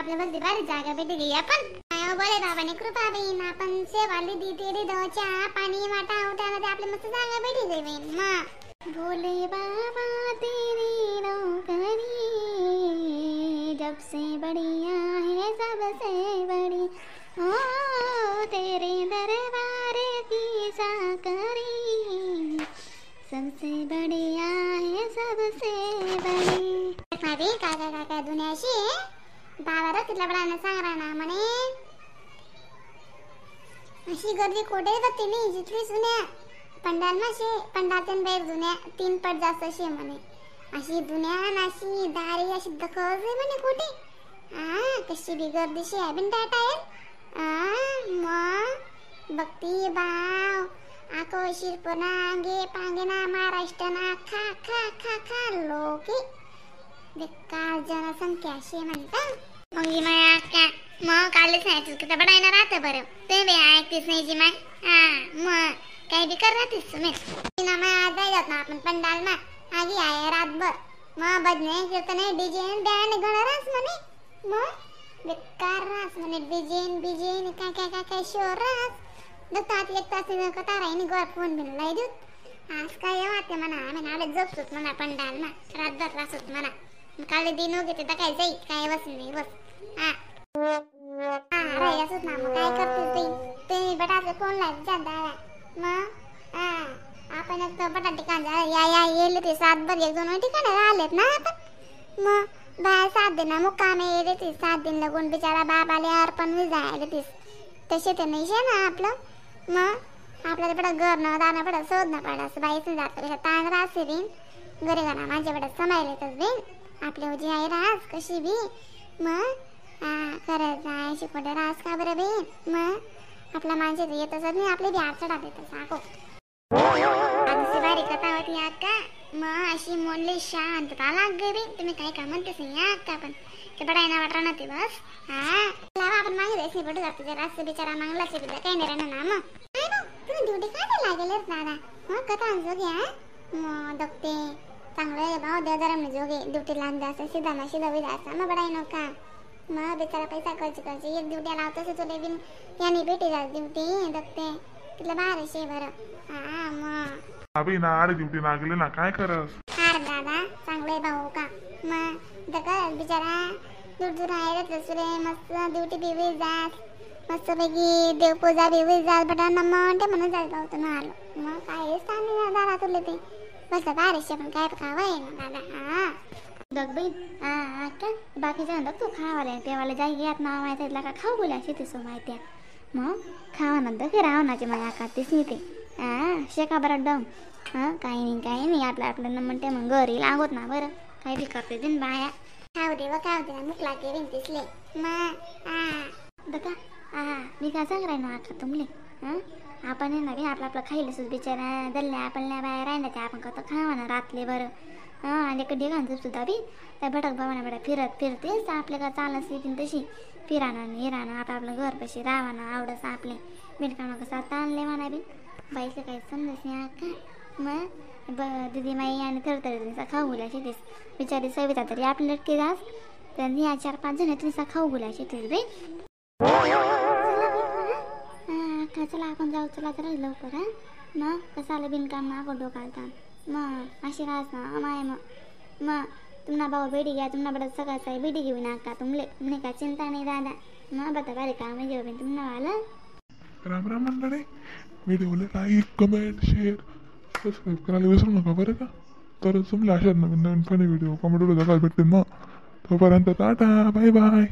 आपल्या बघते बारी जागा भेटी गई आपण बोले बाबाने कृपा बहीण आपण सेवाली दी तेरी दो चहा पाणी वाटा उठाना आपल्या मस्त जागा भेटी गई बहीण माँ भोले बाबा तेरी नौकरी जब से बढ़िया है सबसे बड़ी ओ तेरे दरबार की साकरी सबसे बढ़िया है सबसे बड़ी भाभी काका काका दुनियाशी बाबा रस्त्याला बडाना सांगरा ना म्हणे अशी गर्दी कोठे जाते नाही जिथली जुन्या पंडाल माशे पंडातून बाहेर जुन्या 3 पट जास्त अशी म्हणे अशी दुनिया नाशी दारी अशी दखल म्हणे कोठे कशी बी गर्दीशी आहे बिन टाटा मग बघती बाव आको शिरपना गे पांगेना महाराष्ट्रना खा खा खा खा लोके बेकार जनसंख्या अशी म्हणता मग ही माय का मग कालच नाही किती बडायना राहते बरं ते बी ऐकतेस नाही जी माय मग काही बी कर राहतेस तुम्ही ना माय आज जात ना आपण पंडाल ना आगी आहे रातभर मग बजने कीर्तने डीजे बँड गणरास म्हणे मग बेकार रास म्हणे डीजे काय काय काय काय शोर रास दत्तात एक तास कथा राहिनी गोर फोन बिन लाई देत आज काय वाटते म्हणा आम्ही नाडे जपतोच म्हणा पंडाल ना रातभर रासत म्हणा काले दिन हो घेते तर काय जाई काय बस नाही बस राहिलाच ना मग काय करते ते बटाटे कोण लाग जा दादा मग आपण एक बटाटे कांदा या येले ते 7 बर 1-2 ठिकाणी आलेत ना आपण मग बाय 7 दिन मुक्कामे येले ते 7 दिन लगून बिचारा बाबाले अर्पण मी जायले ते तसे ते नाही शे ना आपलं मग आपल्याला बडा घर न दाना बडा शोध ना पडा असं बाईचं जातं ताण राहते बिन घरी गाणा माझ्या बडा समायलेतच बिन आपल्या उजी आहे रास कशी बी मग खरंच आहे शिकवते रास का बरं बिन मग आपल्या माणसाचं येतच नाही आपले बी आचडा देतं साको आजची बारी कथा होती अक्का मग अशी मोडली शांतता लाग गई तुम्ही काय का म्हणतेस नाही अक्का पण ते बडायना वाटरा ना ते बस लावा आपण मागे रेसनी पडू जातो ते रास्ते बिचारा मागला से बिचा काही नाही राहणार ना मग काय ना तुम्ही ड्युटी काय लागेल दादा मग कथा जोगे मग दगते चांगलं भाव दे जरा मी जोगे ड्युटी लाग जास्त सीधा ना सीधा विधा असता मग बडाय नका मग बिचारा पैसा खर्च एक ड्युटी लावतोस तुला बिन याने भेटी जात ड्युटी दगते तिथलं 1200 बरं मग अबे ना आडे ड्युटी लागले ना काय करस दादा चांगले भाऊ का मग दगल बिचारा दूर आहे दुसरे मस्त ड्युटी बी जात मस्त पैकी देवपूजा बी जात बटा म्हणते म्हणून जायचं होतं ना आलो मग काय सांग दादा तुला ते बस 1200 पण काय खावं ना दादा दग बाई का बाकीच्या नंतर तू खावाले तेवाले जाई यात नाव माहिती का खाऊ बोला शेती सो माहिती मग खावा नंतर की रावणाची माझ्या खातीच नाही ते शेका बरं डम काही नाही आपलं म्हणते मग घरी लागत ना बरं काही बी करते दिन बाया खाऊ दे ना मुकला के विनतीसले मग दका मी काय सांग राही ना आता तुमले आपण आहे ना बी आपलं खायला सुद्धा बिचारा दल्ल्या आपल्या बाया राहिला ते आपण कसं खावा ना रातले बरं आणि कधी घालतो सुद्धा बी त्या भटक भावाना बडा फिरतेस आपल्या का चालत येतील तशी फिराणं हिराणं आपलं घर कशी राहाणं आवडस आपले बिनकामा कसं ताणले म्हणा बी बाईचं काही समजत नाही का मग दिदी माई आणि थरथर खाऊ गुलाशी तेस बिचारी सविता तरी आपल्या लटके जास तर ह्या 4-5 जण तिचा खाऊ गुलाशी तेस बाई चला आपण जाऊ चला तर लवकर मग कसं आलं बिनकाम ना आपण डोकालता मग अशी राहस ना माय मग तुम्हाला भाऊ बेडी घ्या तुम्हाला बडा सकाळचा बेडी घेऊ नका तुमने काय चिंता नाही दादा मग बता बारे काम घेऊ बिन तुम्हाला आलं राम राम मंडळी व्हिडिओला लाईक कमेंट शेअर सबस्क्राईब करायला विसरू नका बरं का तर तुम्हाला अशाच नवीन फनी व्हिडिओ कमेंट बघायला भेटतील मग तोपर्यंत टाटा बाय बाय.